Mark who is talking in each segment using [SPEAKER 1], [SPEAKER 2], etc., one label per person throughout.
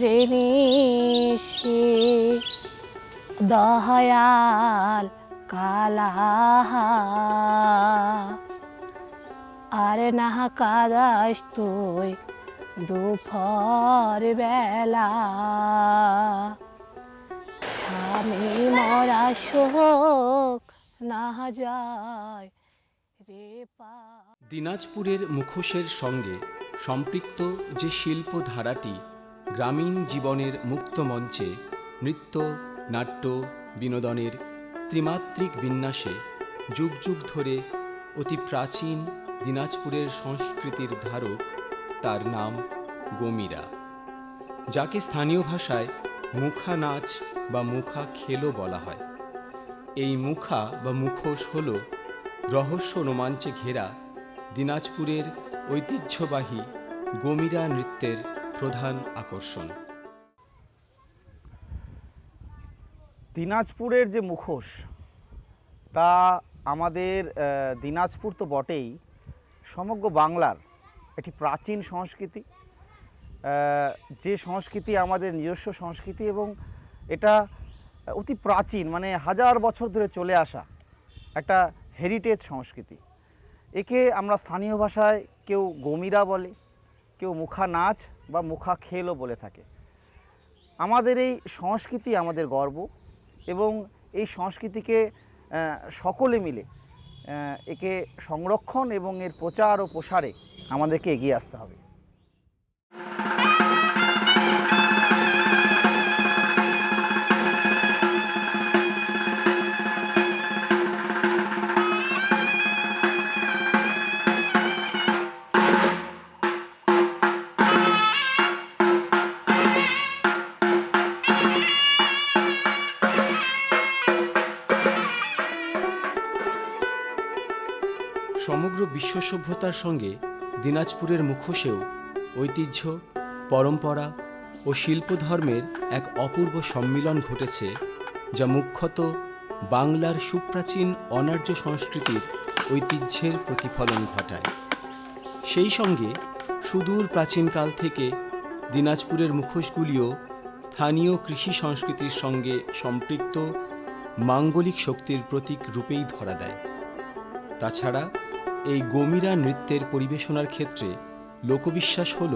[SPEAKER 1] রে নিশি দয়াল কালাহা আরে না কাদাস তুই দুপুর বেলা স্বামী মরা শোক না যায় রে পা।
[SPEAKER 2] দিনাজপুরের মুখোশের সঙ্গে সম্পৃক্ত যে শিল্প ধারাটি গ্রামীণ জীবনের মুক্ত মঞ্চে নৃত্য নাট্য বিনোদনের ত্রিমাত্রিক বিন্যাসে যুগ যুগ ধরে অতি প্রাচীন দিনাজপুরের সংস্কৃতির ধারক, তার নাম গমিরা, যাকে স্থানীয় ভাষায় মুখা নাচ বা মুখা খেলও বলা হয়। এই মুখা বা মুখোশ হল রহস্য রোমাঞ্চে ঘেরা দিনাজপুরের ঐতিহ্যবাহী গমিরা নৃত্যের প্রধান আকর্ষণ।
[SPEAKER 3] দিনাজপুরের যে মুখোশ, তা আমাদের দিনাজপুর তো বটেই, সমগ্র বাংলার একটি প্রাচীন সংস্কৃতি, যে সংস্কৃতি আমাদের নিজস্ব সংস্কৃতি এবং এটা অতি প্রাচীন, মানে হাজার বছর ধরে চলে আসা একটা হেরিটেজ সংস্কৃতি। একে আমরা স্থানীয় ভাষায় কেউ গমিরা বলে, কেউ মুখা নাচ বা মুখা খেলও বলে থাকে। আমাদের এই সংস্কৃতি আমাদের গর্ব এবং এই সংস্কৃতিকে সকলে মিলে একে সংরক্ষণ এবং এর প্রচার ও প্রসারে আমাদেরকে এগিয়ে আসতে হবে।
[SPEAKER 2] সমগ্র বিশ্ব সভ্যতার সঙ্গে দিনাজপুরের মুখোশেও ঐতিহ্য, পরম্পরা ও শিল্পধর্মের এক অপূর্ব সম্মিলন ঘটেছে, যা মুখ্যত বাংলার সুপ্রাচীন অনার্য সংস্কৃতির ঐতিহ্যের প্রতিফলন ঘটায়। সেই সঙ্গে সুদূর প্রাচীনকাল থেকে দিনাজপুরের মুখোশগুলিও স্থানীয় কৃষি সংস্কৃতির সঙ্গে সম্পৃক্ত মাঙ্গলিক শক্তির প্রতীক রূপেই ধরা দেয়। তাছাড়া এই গমিরা নৃত্যের পরিবেশনার ক্ষেত্রে লোকবিশ্বাস হল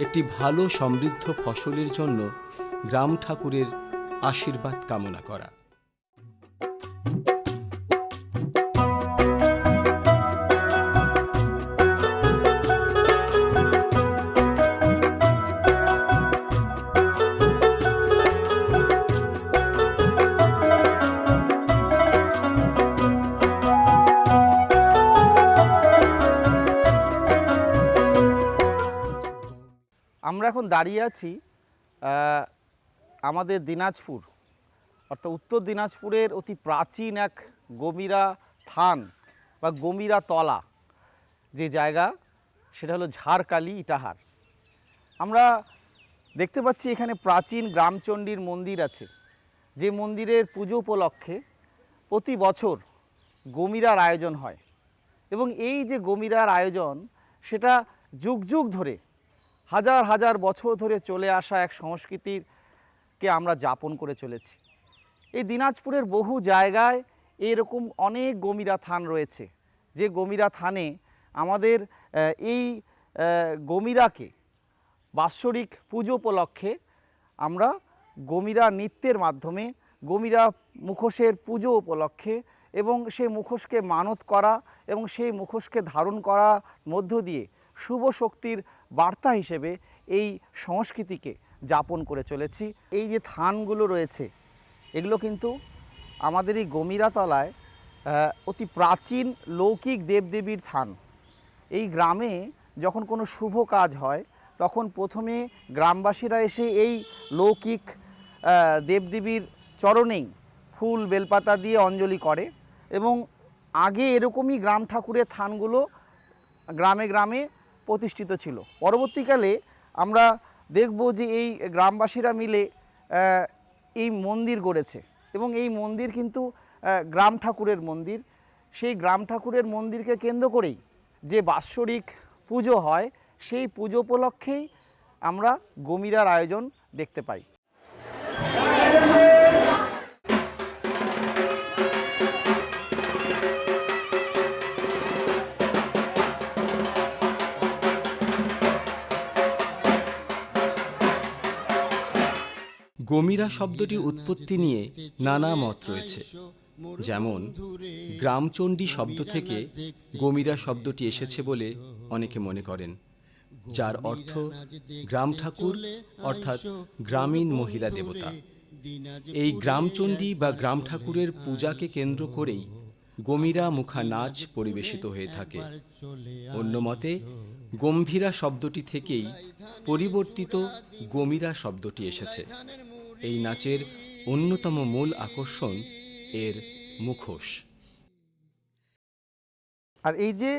[SPEAKER 2] একটি ভালো সমৃদ্ধ ফসলের জন্য গ্রাম ঠাকুরের আশীর্বাদ কামনা করা।
[SPEAKER 3] আমরা এখন দাঁড়িয়ে আছি আমাদের দিনাজপুর অর্থাৎ উত্তর দিনাজপুরের অতি প্রাচীন এক গমিরা থান বা গমিরা তলা যে জায়গা, সেটা হলো ঝাড়কালি ইটাহার। আমরা দেখতে পাচ্ছি এখানে প্রাচীন গ্রামচণ্ডীর মন্দির আছে, যে মন্দিরের পুজো উপলক্ষে প্রতি বছর গমিরার আয়োজন হয় এবং এই যে গমিরার আয়োজন, সেটা যুগ যুগ ধরে হাজার হাজার বছর ধরে চলে আসা এক সংস্কৃতিকে আমরা যাপন করে চলেছি। এই দিনাজপুরের বহু জায়গায় এরকম অনেক গমিরা থান রয়েছে, যে গমিরা থানে আমাদের এই গমিরাকে বাৎসরিক পুজো উপলক্ষে আমরা গমিরা নৃত্যের মাধ্যমে, গমিরা মুখোশের পুজো উপলক্ষে এবং সেই মুখোশকে মানত করা এবং সেই মুখোশকে ধারণ করার মধ্য দিয়ে শুভ শক্তির বার্তা হিসেবে এই সংস্কৃতিকে যাপন করে চলেছি। এই যে থানগুলো রয়েছে, এগুলো কিন্তু আমাদের এই গমিরাতলায় অতি প্রাচীন লৌকিক দেবদেবীর থান। এই গ্রামে যখন কোনো শুভ কাজ হয়, তখন প্রথমে গ্রামবাসীরা এসে এই লৌকিক দেবদেবীর চরণেই ফুল বেলপাতা দিয়ে অঞ্জলি করে এবং আগে এরকমই গ্রাম ঠাকুরের থানগুলো গ্রামে গ্রামে প্রতিষ্ঠিত ছিল। পরবর্তীকালে আমরা দেখব যে এই গ্রামবাসীরা মিলে এই মন্দির গড়েছে এবং এই মন্দির কিন্তু গ্রাম ঠাকুরের মন্দির। সেই গ্রাম ঠাকুরের মন্দিরকে কেন্দ্র করেই যে বাৎসরিক পুজো হয়, সেই পুজো উপলক্ষেই আমরা গমিরার আয়োজন দেখতে পাই।
[SPEAKER 2] গমিরা শব্দটির উৎপত্তি নিয়ে নানা মত রয়েছে। যেমন গ্রামচণ্ডী শব্দ থেকে গমিরা শব্দটি এসেছে বলে অনেকে মনে করেন, যার অর্থ গ্রাম ঠাকুর অর্থাৎ গ্রামীণ মহিলা দেবতা। এই গ্রামচণ্ডী বা গ্রাম ঠাকুরের পূজাকে কেন্দ্র করেই গমিরা মুখা নাচ পরিবেশিত হয়ে থাকে। অন্য মতে গম্ভীরা শব্দটি থেকেই পরিবর্তিত গমিরা শব্দটি এসেছে। এই নাচের অন্যতম মূল আকর্ষণ এর মুখোশ।
[SPEAKER 3] আর এই যে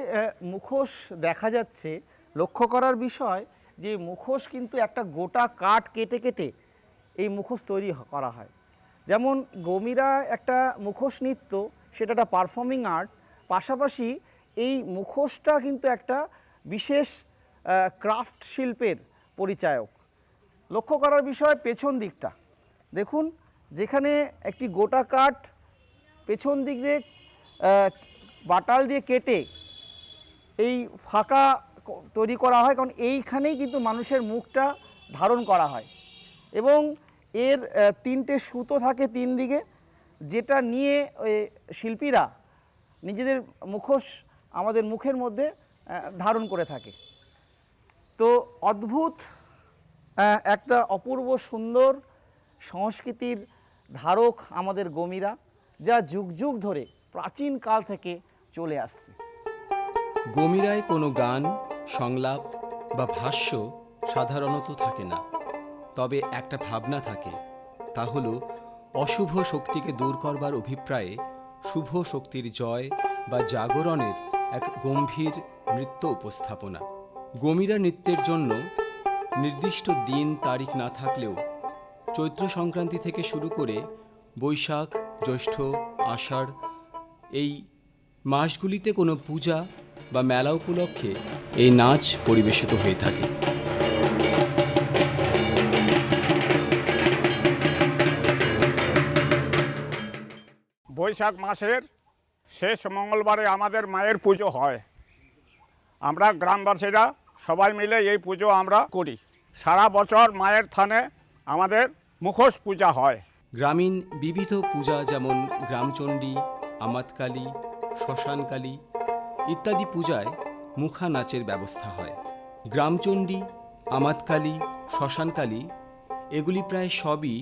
[SPEAKER 3] মুখোশ দেখা যাচ্ছে, লক্ষ্য করার বিষয় যে মুখোশ কিন্তু একটা গোটা কাঠ কেটে কেটে এই মুখোশ তৈরি করা হয়। যেমন গমিরা একটা মুখোশ নৃত্য, সেটা একটা পারফর্মিং আর্ট, পাশাপাশি এই মুখোশটা কিন্তু একটা বিশেষ ক্রাফট শিল্পের পরিচায়ক। লক্ষ্য করার বিষয় পেছন দিকটা দেখুন, যেখানে একটি গোটা কাঠ পেছন দিক দিয়ে বাটাল দিয়ে কেটে এই ফাঁকা তৈরি করা হয়, কারণ এইখানেই কিন্তু মানুষের মুখটা ধারণ করা হয়। এবং এর 3টে সুতো থাকে 3 দিকে, যেটা নিয়ে শিল্পীরা নিজেদের মুখোশ আমাদের মুখের মধ্যে ধারণ করে থাকে। তো অদ্ভুত একটা অপূর্ব সুন্দর সংস্কৃতির ধারক আমাদের গমিরা, যা যুগ যুগ ধরে প্রাচীন কাল থেকে চলে আসছে।
[SPEAKER 2] গমিরায় কোনো গান, সংলাপ বা ভাষ্য সাধারণত থাকে না, তবে একটা ভাবনা থাকে, তা হলো অশুভ শক্তিকে দূর করবার অভিপ্রায়ে শুভ শক্তির জয় বা জাগরণের এক গম্ভীর নৃত্য উপস্থাপনা। গমিরা নৃত্যের জন্য নির্দিষ্ট দিন তারিখ না থাকলেও চৈত্র সংক্রান্তি থেকে শুরু করে বৈশাখ, জ্যৈষ্ঠ, আষাঢ় এই মাসগুলিতে কোনো পূজা বা মেলা উপলক্ষে এই নাচ পরিবেশিত হয়ে থাকে।
[SPEAKER 4] বৈশাখ মাসের শেষ মঙ্গলবারে আমাদের মায়ের পুজো হয়। আমরা গ্রামবাসীরা সবাই মিলে এই পুজো আমরা করি। সারা বছর মায়ের থানে আমাদের মুখোশ পূজা হয়।
[SPEAKER 2] গ্রামীণ বিবিধ পূজা যেমন গ্রামচণ্ডী, আমাতকালী, শ্মশানকালী ইত্যাদি পূজায় মুখা নাচের ব্যবস্থা হয়। গ্রামচণ্ডী, আমাতকালী, শ্মশানকালী এগুলি প্রায় সবই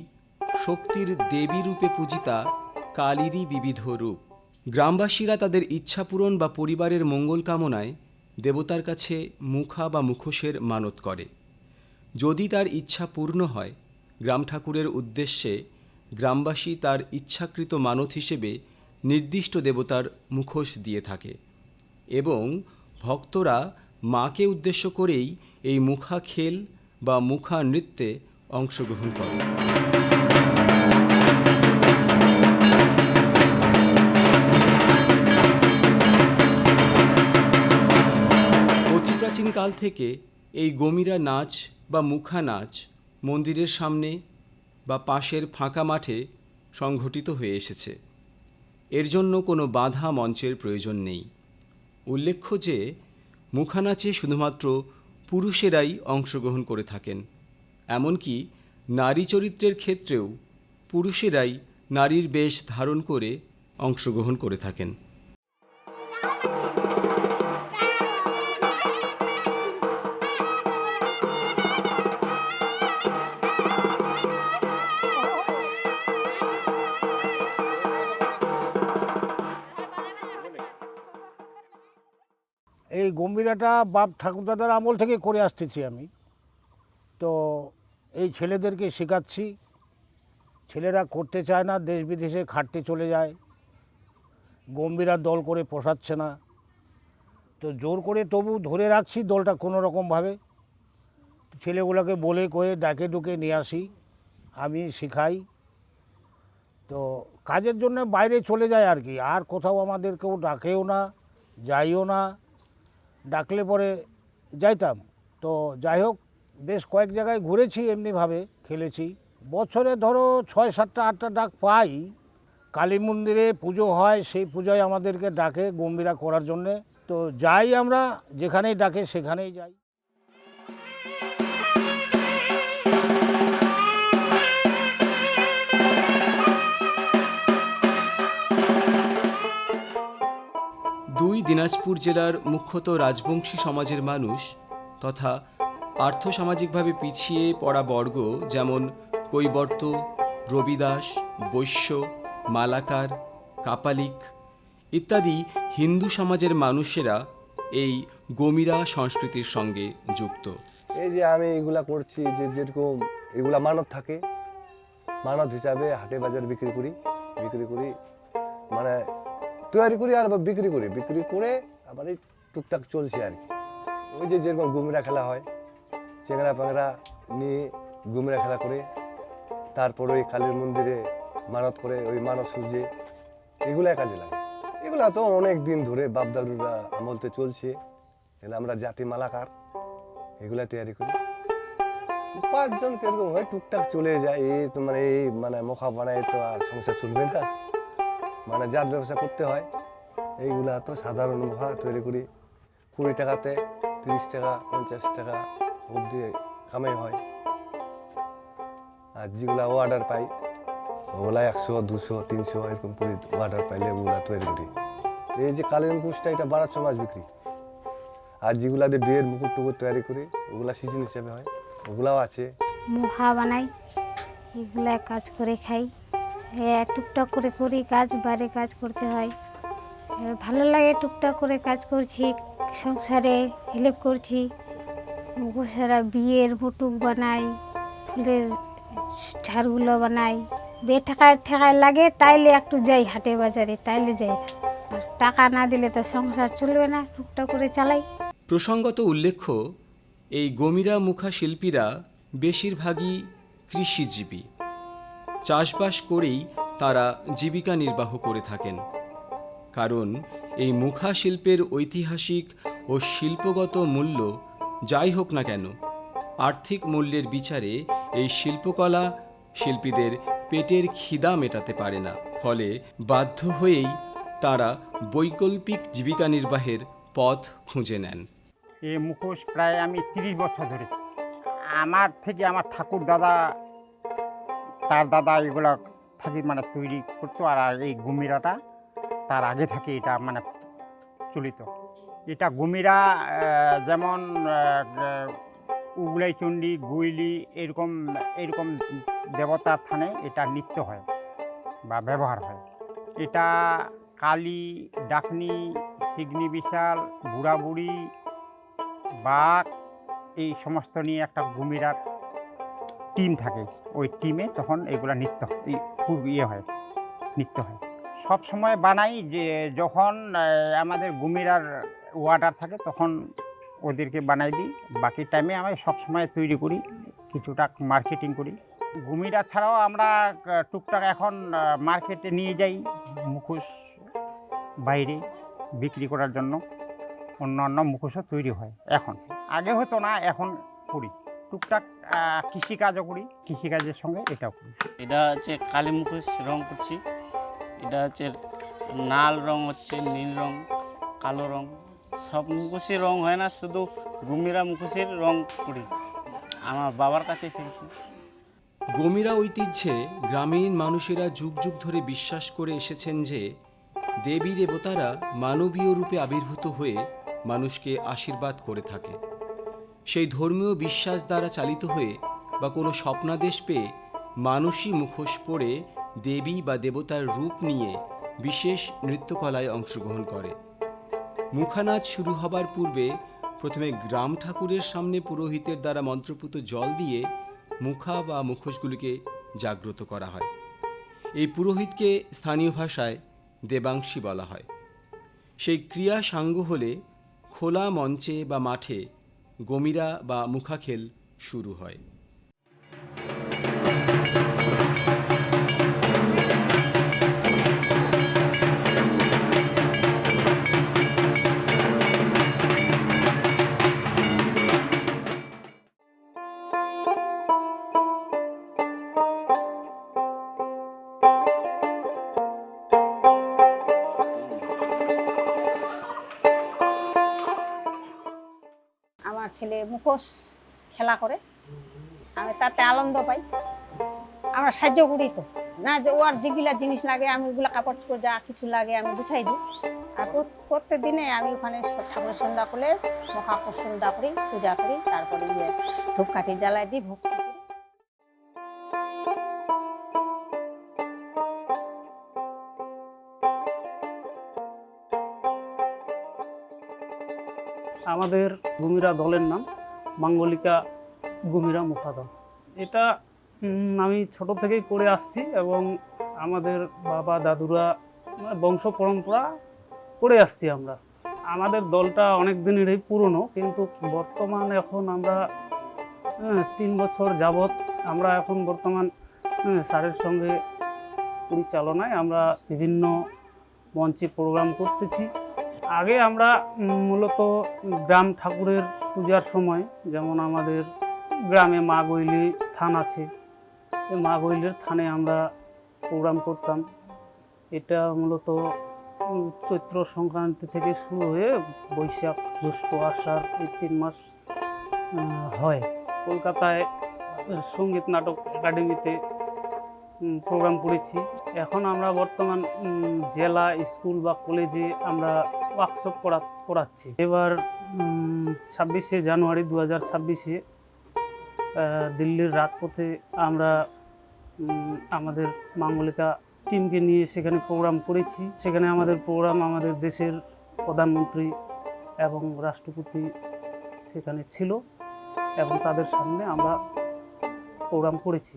[SPEAKER 2] শক্তির দেবী রূপে পূজিতা কালীরই বিবিধ রূপ। গ্রামবাসীরা তাদের ইচ্ছা পূরণ বা পরিবারের মঙ্গল কামনায় দেবতার কাছে মুখা বা মুখোশের মানত করে। যদি তার ইচ্ছা পূর্ণ হয়, গ্রাম ঠাকুরের উদ্দেশ্যে গ্রামবাসী তার ইচ্ছাকৃত মানত হিসেবে নির্দিষ্ট দেবতার মুখোশ দিয়ে থাকে এবং ভক্তরা মাকে উদ্দেশ্য করেই এই মুখা খেল বা মুখা নৃত্যে অংশগ্রহণ করে। অতি প্রাচীনকাল থেকে এই গমিরা নাচ বা মুখা নাচ মন্দিরের সামনে বা পাশের ফাঁকা মাঠে সংঘটিত হয়ে এসেছে। এর জন্য কোনো বাধা মঞ্চের প্রয়োজন নেই। উল্লেখ্য যে মুখা নাচে শুধুমাত্র পুরুষেরাই অংশগ্রহণ করে থাকেন, এমনকি নারী চরিত্রের ক্ষেত্রেও পুরুষেরাই নারীর বেশ ধারণ করে অংশগ্রহণ করে থাকেন।
[SPEAKER 5] এই গম্ভীরাটা বাপ ঠাকুরদাদার আমল থেকে করে আসতেছি আমি। তো এই ছেলেদেরকে শেখাচ্ছি। ছেলেরা করতে চায় না, দেশ বিদেশে খাটতে চলে যায়, গম্ভীরার দল করে পোষাচ্ছে না। তো জোর করে তবু ধরে রাখছি দলটা কোনো রকমভাবে। ছেলেগুলোকে বলে কয়ে ডাকে ডুকে নিয়ে আসি, আমি শেখাই। তো কাজের জন্য বাইরে চলে যায় আর কি, আর কোথাও আমাদের কেউ ডাকেও না, যাইও না। ডাকলে পরে যাইতাম। তো যাই হোক, বেশ কয়েক জায়গায় ঘুরেছি, এমনিভাবে খেলেছি। বছরে ধরো 6, 7টা 8টা ডাক পাই। কালী মন্দিরে পুজো হয়, সেই পুজোয় আমাদেরকে ডাকে গম্ভীরা করার জন্যে। তো যাই আমরা, যেখানেই ডাকে সেখানেই যাই।
[SPEAKER 2] দুই দিনাজপুর জেলার মুখ্যত রাজবংশী সমাজের মানুষ তথা আর্থসামাজিকভাবে পিছিয়ে পড়া বর্গ যেমন কৈবর্ত, রবিদাস, বৈশ্য, মালাকার, কাপালিক ইত্যাদি হিন্দু সমাজের মানুষেরা এই গমিরা সংস্কৃতির সঙ্গে যুক্ত।
[SPEAKER 6] এই যে আমি এগুলা করছি, যে যেরকম এগুলা মানত থাকে, মানত হিসাবে হাটে বাজার বিক্রি করি মানে তৈরি করি আর বিক্রি করে আবার এই টুকটাক চলছে আর কি। ওই যে যেরকম ঘুমরা খেলা হয়, চেংড়া পাংড়া নিয়ে ঘুমরা খেলা করে, তারপর ওই কালীর মন্দিরে মানত করে, ওই মানত সূর্যে এগুলাই কাজে লাগে। এগুলা তো অনেক দিন ধরে বাপদাদুরা আমলতে চলছে। এগুলো আমরা জাতি মালাকার, এগুলা তৈরি করি। 5 জন কিরকম হয়, টুকটাক চলে যায়। এই তো মানে এই মানে মুখা বানায় তো আর সংসার চলবে না, মানে জাত ব্যবসা করতে হয়। এইগুলা তো সাধারণ মুখা তৈরি করি 20 টাকাতে 30 টাকা 50 টাকা অবধি কামাই হয়। আর যেগুলা অর্ডার পাই ওগুলা 100, 200, 300 এরকম করে অর্ডার পাইলে ওগুলা তৈরি করি। এই যে কালের মুখোশটা, এটা 1200 মাস বিক্রি। আর যেগুলা দিয়ে বিয়ের মুকুট টুকুট তৈরি করি ওগুলা সিজন হিসেবে হয়, ওগুলাও আছে।
[SPEAKER 7] মুখা বানাই, এগুলা কাজ করে খাই। টুকটাক করে করি কাজ, বাইরে কাজ করতে হয়। ভালো লাগে, টুকটাক করে কাজ করছি, সংসারে হেল্প করছি। মুখোশেরা বিয়ের মুটুক বানাই, ফুলের ঝাড়গুলো বানাই। বিয়ে ঠেকায় লাগে তাইলে একটু যাই হাটে বাজারে, তাইলে যাই। আর টাকা না দিলে তো সংসার চলবে না, টুকটাক করে চালাই।
[SPEAKER 2] প্রসঙ্গত উল্লেখ্য, এই গমিরা মুখা শিল্পীরা বেশিরভাগই কৃষিজীবী। চাষবাস করেই তারা জীবিকা নির্বাহ করে থাকেন। কারণ এই মুখা শিল্পের ঐতিহাসিক ও শিল্পগত মূল্য যাই হোক না কেন, আর্থিক মূল্যের বিচারে এই শিল্পকলা শিল্পীদের পেটের খিদা মেটাতে পারে না। ফলে বাধ্য হয়েই তারা বৈকল্পিক জীবিকা নির্বাহের পথ খুঁজে নেন।
[SPEAKER 8] এই মুখোশ প্রায় আমি 30 বছর ধরে, আমার থেকে আমার ঠাকুর দাদা, তার দাদা এগুলা থাকি মানে তৈরি করতো। আর এই গমিরাটা তার আগে থেকে এটা মানে চলিত। এটা গমিরা যেমন উগলাইচণ্ডী, গুইলি এরকম দেবতার থানে এটা নৃত্য হয় বা ব্যবহার হয়। এটা কালী, ডাকনি, সিগনি বিশাল, বুড়া বুড়ি, বাঘ এই সমস্ত নিয়ে একটা গমিরার টিম থাকে। ওই টিমে তখন এগুলা নৃত্য হয়। সব সময় বানাই, যে যখন আমাদের গমিরার অর্ডার থাকে তখন ওদেরকে বানাই দিই। বাকি টাইমে আমি সব সময় তৈরি করি, কিছুটা মার্কেটিং করি। গমিরা ছাড়াও আমরা টুকটাক এখন মার্কেটে নিয়ে যাই মুখোশ বাইরে বিক্রি করার জন্য। অন্য মুখোশও তৈরি হয় এখন, আগে হতো না, এখন করি। টুকটাক কৃষিকাজও করি, কৃষিকাজের সঙ্গে এটাও করি।
[SPEAKER 9] এটা হচ্ছে কালী মুখোশ রং করছি। এটা হচ্ছে লাল রং, হচ্ছে নীল রং, কালো রং। সব মুখোশের রং হয় না, শুধু গমিরা মুখোশের রং করি। আমার বাবার কাছে শিখছি।
[SPEAKER 2] গমিরা ঐতিহ্যে গ্রামীণ মানুষেরা যুগ যুগ ধরে বিশ্বাস করে এসেছেন যে দেবী দেবতারা মানবীয় রূপে আবির্ভূত হয়ে মানুষকে আশীর্বাদ করে থাকে। সেই ধর্মীয় বিশ্বাস দ্বারা চালিত হয়ে বা কোনো স্বপ্নাদেশ পেয়ে মানুষই মুখোশ পরে দেবী বা দেবতার রূপ নিয়ে বিশেষ নৃত্যকলায় অংশগ্রহণ করে। মুখানাচ শুরু হবার পূর্বে প্রথমে গ্রাম ঠাকুরের সামনে পুরোহিতের দ্বারা মন্ত্রপুত জল দিয়ে মুখা বা মুখোশগুলিকে জাগ্রত করা হয়। এই পুরোহিতকে স্থানীয় ভাষায় দেবাংশী বলা হয়। সেই ক্রিয়া সাঙ্গ হলে খোলা মঞ্চে বা মাঠে গমিরা বা মুখাখেল শুরু হয়।
[SPEAKER 10] আমার ছেলে মুখোশ খেলা করে, আমি তাতে আনন্দ পাই। আমরা সাহায্য করি তো না, যে ওর যেগুলা জিনিস লাগে আমি ওগুলা কাপড় চোপড় যা কিছু লাগে আমি গুছাই দিই। আর প্রত্যেক দিনে আমি ওখানে ঠাকুরের সন্ধ্যা করলে মহাপুর সন্ধ্যা করি, পূজা করি, তারপরে ধূপকাঠি জ্বালাই দিই, ভক্তি করি।
[SPEAKER 11] আমাদের গুমিরা দলের নাম মাঙ্গলিকা গুমিরা মুখা দল। এটা আমি ছোট থেকেই করে আসছি এবং আমাদের বাবা দাদুরা বংশ পরম্পরা করে আসছি আমরা। আমাদের দলটা অনেক দিনেরই পুরনো, কিন্তু বর্তমান এখন আমরা 3 বছর যাবৎ আমরা এখন বর্তমান স্যারের সঙ্গে পরিচালনায় আমরা বিভিন্ন মঞ্চে প্রোগ্রাম করতেছি। আগে আমরা মূলত গ্রাম ঠাকুরের পূজার সময়, যেমন আমাদের গ্রামে মা গৈলি থান আছে, এই মা গৈলের থানে আমরা প্রোগ্রাম করতাম। এটা মূলত চৈত্র সংক্রান্তি থেকে শুরু হয়ে বৈশাখ জ্যৈষ্ঠ আষাঢ় এই 3 মাস হয়। কলকাতায় সঙ্গীত নাটক একাডেমিতে প্রোগ্রাম করেছি। এখন আমরা বর্তমান জেলা স্কুল বা কলেজে আমরা ওয়ার্কশপ করাচ্ছি। এবার 26শে জানুয়ারি 2026-এ দিল্লির রাজপথে আমরা আমাদের মাঙ্গলিকা টিমকে নিয়ে সেখানে প্রোগ্রাম করেছি। সেখানে আমাদের প্রোগ্রাম আমাদের দেশের প্রধানমন্ত্রী এবং রাষ্ট্রপতি সেখানে ছিল এবং তাদের সামনে আমরা প্রোগ্রাম করেছি।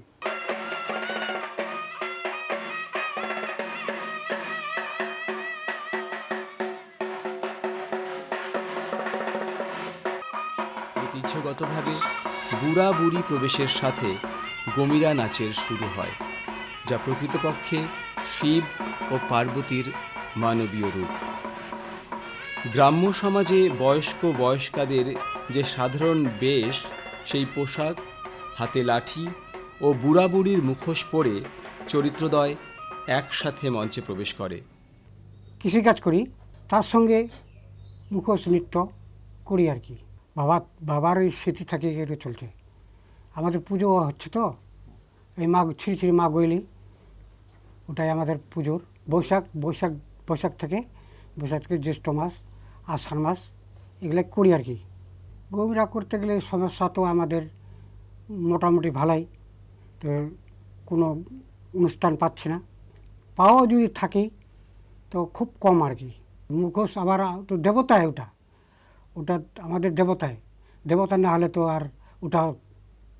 [SPEAKER 2] ঐতিহ্যগতভাবে বুড়া বুড়ি প্রবেশের সাথে গমিরা নাচের শুরু হয়, যা প্রকৃতপক্ষে শিব ও পার্বতীর মানবীয় রূপ। গ্রাম্য সমাজে বয়স্ক বয়স্কাদের যে সাধারণ বেশ, সেই পোশাক, হাতে লাঠি ও বুড়া বুড়ির মুখোশ পরে চরিত্রদ্বয় একসাথে মঞ্চে প্রবেশ করে।
[SPEAKER 5] কৃষিকাজ করি, তার সঙ্গে মুখোশ নৃত্য করি আর কি। বাবার ওই স্মৃতি থাকে এটা চলছে। আমাদের পুজো হচ্ছে তো, এই শ্রী শ্রী মা গৈলি, ওটাই আমাদের পুজোর। বৈশাখ থেকে জ্যৈষ্ঠ মাস, আষাঢ় মাস এগুলো করি আর কি। গমিরা করতে গেলে সমস্যা তো আমাদের মোটামুটি ভালোই, তো কোনো অনুষ্ঠান পাচ্ছি না, পাওয়াও যদি থাকি তো খুব কম আর কি। মুখোশ আবার তো দেবতায়, ওটা আমাদের দেবতা না হলে তো আর ওটা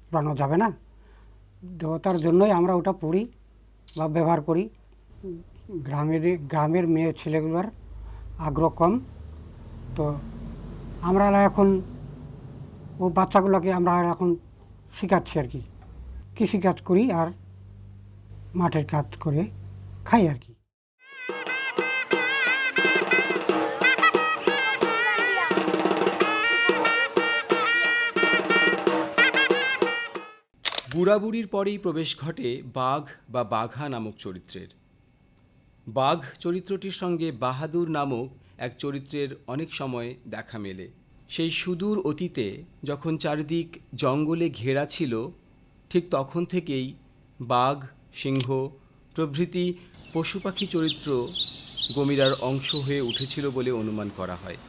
[SPEAKER 5] পুরানো যাবে না। দেবতার জন্যই আমরা ওটা পড়ি বা ব্যবহার করি। গ্রামের মেয়ে ছেলেগুলোর আগ্রহ কম, তো আমরা এখন ও বাচ্চাগুলোকে আমরা এখন শেখাচ্ছি আর কি। কৃষিকাজ করি আর মাঠের কাজ করে খাই আর কি।
[SPEAKER 2] বুড়াবুড়ির পরেই প্রবেশ ঘটে বাঘ বা বাঘা নামক চরিত্রের। বাঘ চরিত্রটির সঙ্গে বাহাদুর নামক এক চরিত্রের অনেক সময় দেখা মেলে। সেই সুদূর অতীতে যখন চারিদিক জঙ্গলে ঘেরা ছিল, ঠিক তখন থেকেই বাঘ, সিংহ প্রভৃতি পশু পাখি চরিত্র গমিরার অংশ হয়ে উঠেছিল বলে অনুমান করা হয়।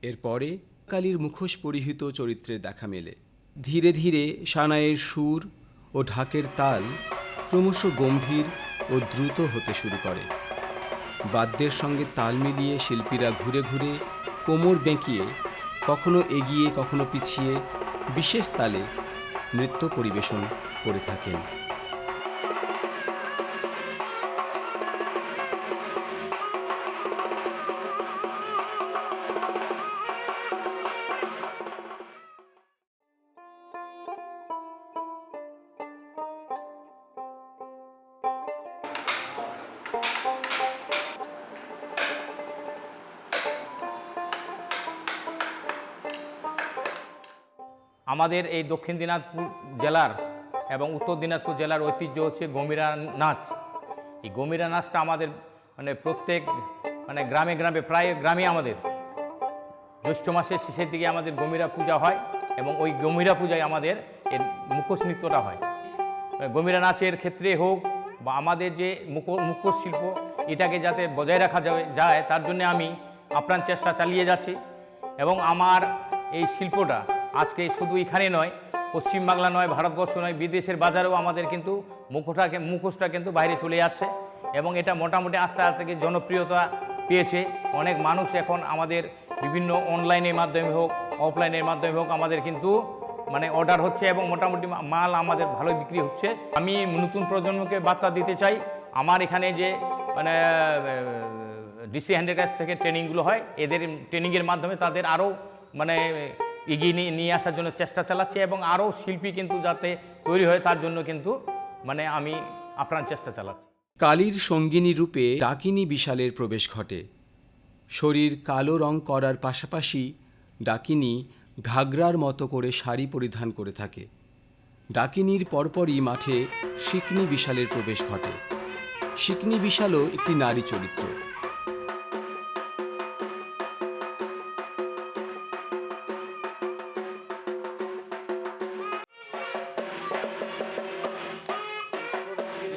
[SPEAKER 2] এরপরে কালীর মুখোশ পরিহিত চরিত্রের দেখা মেলে। ধীরে ধীরে সানাইয়ের সুর ও ঢাকের তাল ক্রমশ গম্ভীর ও দ্রুত হতে শুরু করে। বাদ্যের সঙ্গে তাল মিলিয়ে শিল্পীরা ঘুরে ঘুরে কোমর বেঁকিয়ে, কখনো এগিয়ে কখনো পিছিয়ে বিশেষ তালে নৃত্য পরিবেশন করে থাকেন।
[SPEAKER 12] আমাদের এই দক্ষিণ দিনাজপুর জেলার এবং উত্তর দিনাজপুর জেলার ঐতিহ্য হচ্ছে গমিরা নাচ। এই গমিরা নাচটা আমাদের প্রত্যেক গ্রামে গ্রামে, প্রায় গ্রামে আমাদের জ্যৈষ্ঠ মাসের শেষের দিকে আমাদের গমিরা পূজা হয় এবং ওই গমিরা পূজায় আমাদের এর মুখোশ নৃত্যটা হয়। গমিরা নাচের ক্ষেত্রে হোক বা আমাদের যে মুখোশ শিল্প এটাকে যাতে বজায় রাখা যায় তার জন্য আমি আপ্রাণ চেষ্টা চালিয়ে যাচ্ছি এবং আমার এই শিল্পটা আজকে শুধু এখানে নয়, পশ্চিমবাংলা নয়, ভারতবর্ষ নয়, বিদেশের বাজারেও আমাদের কিন্তু মুখোশটা কিন্তু বাইরে চলে যাচ্ছে এবং এটা মোটামুটি আস্তে আস্তে জনপ্রিয়তা পেয়েছে। অনেক মানুষ এখন আমাদের বিভিন্ন অনলাইনের মাধ্যমে হোক অফলাইনের মাধ্যমে হোক আমাদের কিন্তু মানে অর্ডার হচ্ছে এবং মোটামুটি মাল আমাদের ভালোই বিক্রি হচ্ছে। আমি নতুন প্রজন্মকে বার্তা দিতে চাই, আমার এখানে যে মানে ডিসি হ্যান্ডের থেকে ট্রেনিংগুলো হয়, এদের ট্রেনিংয়ের মাধ্যমে তাদের আরও মানে এগিয়ে নিয়ে আসার জন্য চেষ্টা চালাচ্ছে এবং আরও শিল্পী কিন্তু যাতে তৈরি হয় তার জন্য কিন্তু মানে আমি আপ্রাণ চেষ্টা চালাচ্ছি।
[SPEAKER 2] কালীর সঙ্গিনী রূপে ডাকিনী বিশালের প্রবেশ ঘটে। শরীর কালো রং করার পাশাপাশি ডাকিনী ঘাগরার মতো করে শাড়ি পরিধান করে থাকে। ডাকিনীর পরপরই মাঠে শিকনি বিশালের প্রবেশ ঘটে। শিকনি বিশালও একটি নারী চরিত্র।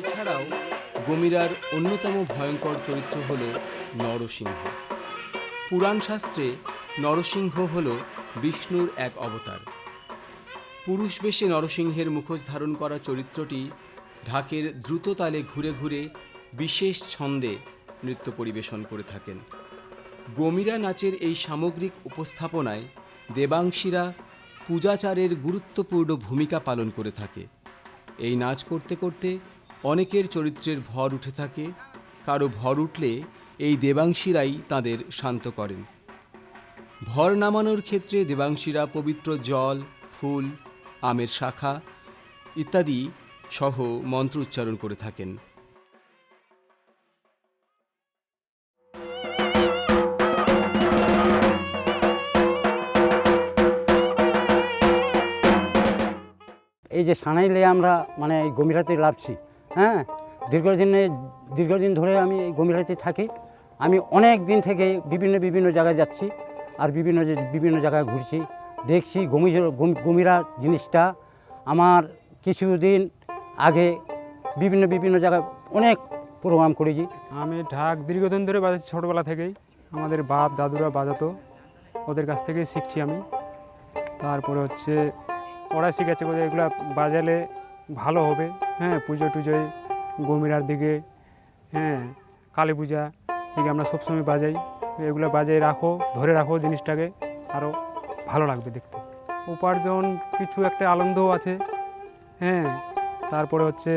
[SPEAKER 2] এছাড়াও গমিরার অন্যতম ভয়ঙ্কর চরিত্র হল নরসিংহ। পুরাণ শাস্ত্রে নরসিংহ হল বিষ্ণুর এক অবতার। পুরুষ বেশে নরসিংহের মুখোশ ধারণ করা চরিত্রটি ঢাকের দ্রুত তালে ঘুরে ঘুরে বিশেষ ছন্দে নৃত্য পরিবেশন করে থাকেন। গমিরা নাচের এই সামগ্রিক উপস্থাপনায় দেবাংশীরা পূজাচারের গুরুত্বপূর্ণ ভূমিকা পালন করে থাকে। এই নাচ করতে করতে অনেকের চরিত্রের ভর উঠে থাকে, কারো ভর উঠলে এই দেবাংশীরাই তাদের শান্ত করেন। ভর নামানোর ক্ষেত্রে দেবাংশীরা পবিত্র জল, ফুল, আমের শাখা ইত্যাদি সহ মন্ত্র উচ্চারণ করে থাকেন।
[SPEAKER 13] এই যে সানাইলে আমরা মানে এই গমিরাতে লাভছি, হ্যাঁ, দীর্ঘদিন ধরে আমি এই গমিরাতে থাকি। আমি অনেক দিন থেকে বিভিন্ন জায়গায় যাচ্ছি আর বিভিন্ন জায়গায় ঘুরছি, দেখছি গমিরা জিনিসটা। আমার কিছুদিন আগে বিভিন্ন জায়গায় অনেক প্রোগ্রাম করেছি।
[SPEAKER 14] আমি ঢাক দীর্ঘদিন ধরে বাজাচ্ছি, ছোটোবেলা থেকেই আমাদের বাপ দাদুরা বাজাতো, ওদের কাছ থেকেই শিখছি আমি। তারপরে হচ্ছে ওরা শিখেছে বলে এগুলো বাজালে ভালো হবে, হ্যাঁ, পুজো টুজোয় গমিরার দিকে, হ্যাঁ, কালী পূজা দিকে আমরা সবসময় বাজাই। এগুলো বাজাই ধরে রাখো জিনিসটাকে, আরও ভালো লাগবে দেখতে। উপার্জন কিছু একটা আনন্দও আছে, হ্যাঁ। তারপরে হচ্ছে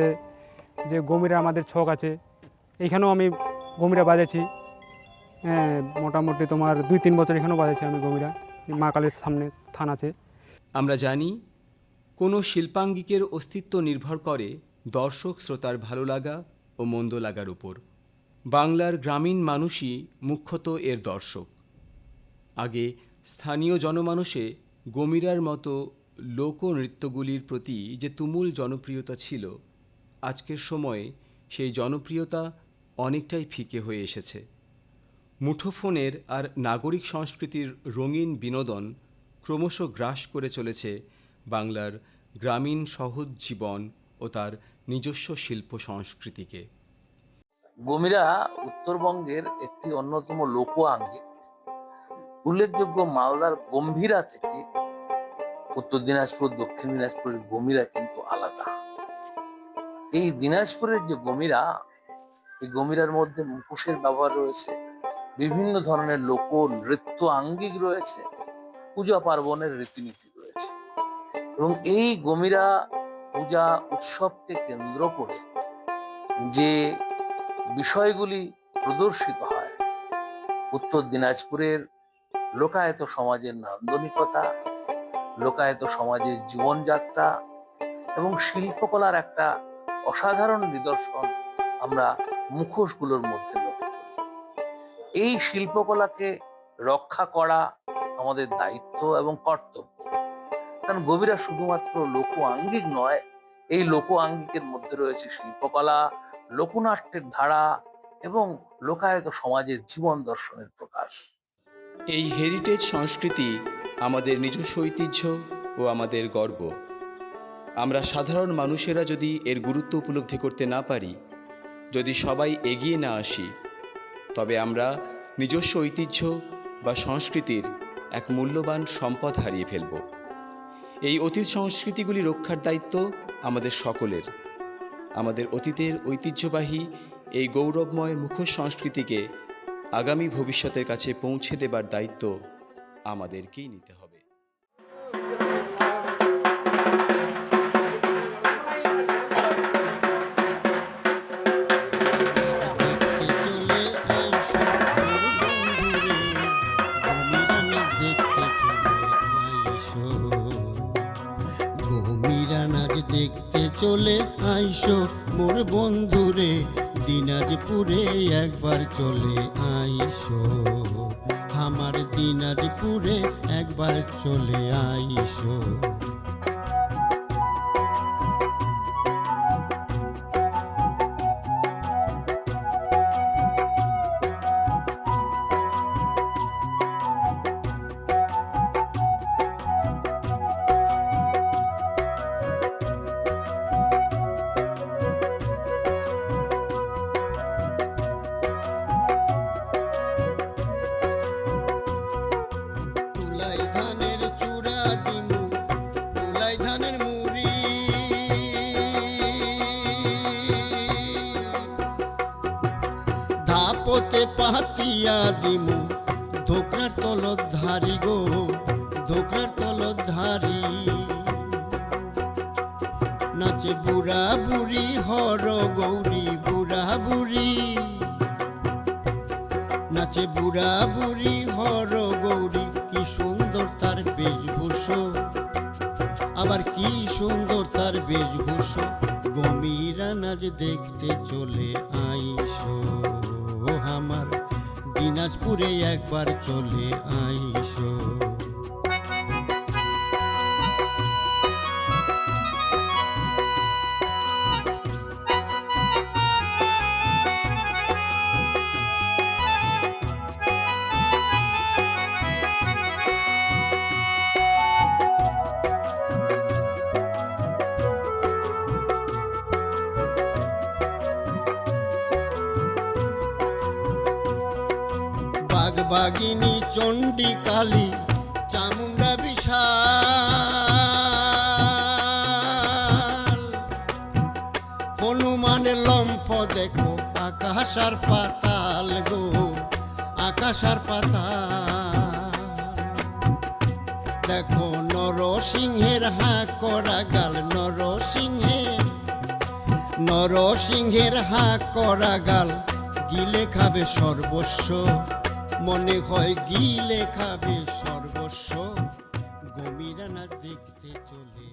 [SPEAKER 14] যে গমিরা আমাদের ছক আছে, এইখানেও আমি গমিরা বাজাইছি, হ্যাঁ, মোটামুটি তোমার 2-3 বছর এখানেও বাজাইছি আমি গমিরা। মা কালীর সামনে থান আছে।
[SPEAKER 2] আমরা জানি কোনো শিল্পাঙ্গিকের অস্তিত্ব নির্ভর করে দর্শক শ্রোতার ভালো লাগা ও মন্দ লাগার উপর। বাংলার গ্রামীণ মানুষই মুখ্যত এর দর্শক। আগে স্থানীয় জনমানসে গমিরার মতো লোকনৃত্যগুলির প্রতি যে তুমুল জনপ্রিয়তা ছিল, আজকের সময়ে সেই জনপ্রিয়তা অনেকটাই ফিকে হয়ে এসেছে। মুঠোফোনের আর নাগরিক সংস্কৃতির রঙিন বিনোদন ক্রমশ গ্রাস করে চলেছে বাংলার গ্রামীণ সহজ জীবন ও তার নিজস্ব শিল্প সংস্কৃতিকে।
[SPEAKER 15] গমিরা উত্তরবঙ্গের একটি অন্যতম লোক আঙ্গিক। উল্লেখযোগ্য মালদার গম্ভীরা থেকে উত্তর দিনাজপুর, দক্ষিণ দিনাজপুরের গমিরা কিন্তু আলাদা। এই দিনাজপুরের যে গমিরা, এই গমিরার মধ্যে মুখোশের ব্যবহার রয়েছে, বিভিন্ন ধরনের লোক নৃত্য আঙ্গিক রয়েছে, পূজা পার্বণের রীতিনীতি রয়েছে এবং এই গমিরা পূজা উৎসবকে কেন্দ্র করে যে বিষয়গুলি প্রদর্শিত হয়, উত্তর দিনাজপুরের লোকায়ত সমাজের নান্দনিকতা, লোকায়ত সমাজের জীবনযাত্রা এবং শিল্পকলার একটা অসাধারণ নিদর্শন আমরা মুখোশগুলোর মধ্যে লক্ষ্য করি। এই শিল্পকলাকে রক্ষা করা আমাদের দায়িত্ব এবং কর্তব্য। কারণ গমিরা শুধুমাত্র লোক আঙ্গিক নয়, এই লোক আঙ্গিকের মধ্যে রয়েছে শিল্পকলা, লোকনাট্যের ধারা এবং লোকায়ত সমাজের জীবন দর্শনের প্রকাশ।
[SPEAKER 2] এই হেরিটেজ সংস্কৃতি আমাদের নিজস্ব ঐতিহ্য ও আমাদের গর্ব। আমরা সাধারণ মানুষেরা যদি এর গুরুত্ব উপলব্ধি করতে না পারি, যদি সবাই এগিয়ে না আসি, তবে আমরা নিজস্ব ঐতিহ্য বা সংস্কৃতির এক মূল্যবান সম্পদ হারিয়ে ফেলব। এই অতীত সংস্কৃতিগুলি রক্ষার দায়িত্ব আমাদের সকলের। আমাদের অতীতের ঐতিহ্যবাহী এই গৌরবময় মুখোশ সংস্কৃতিকে আগামী ভবিষ্যতের কাছে পৌঁছে দেবার দায়িত্ব আমাদেরকেই নিতে হবে।
[SPEAKER 16] দেখতে চলে আইসো মোর বন্ধুরে, দিনাজপুরে একবার চলে আইসো, আমার দিনাজপুরে একবার চলে আইসো। ধাপতে পাতিয়া দিমু ধোকরার তলত ধারি গো, ধোকরার তলত ধারি। নাচে বুড়া বুড়ি হর গৌরী, বুড়া বুড়ি নাচে বুড়া বুড়ি হর গৌরী। কি সুন্দর তার বেশভূষা, আবার কি সুন্দর তার বেশভূষা। গমিরা নাচ দেখতে চলে আইসো, আমার দিনাজপুরে একবার চলে আইসো। বাগিনী চণ্ডী কালী চামুন্ডা বিশাল, হনুমানের লম্ফ দেখো আকাশ আর পাতাল গো, আকাশ আর পাতাল। দেখো নরসিংহের হাঁ করা গাল, নরসিংহের হাঁ করা গাল। গিলে খাবে সর্বস্ব, মনে হয় গিলে খাবে সর্বস্ব। গমিরা নাচ দেখতে চলে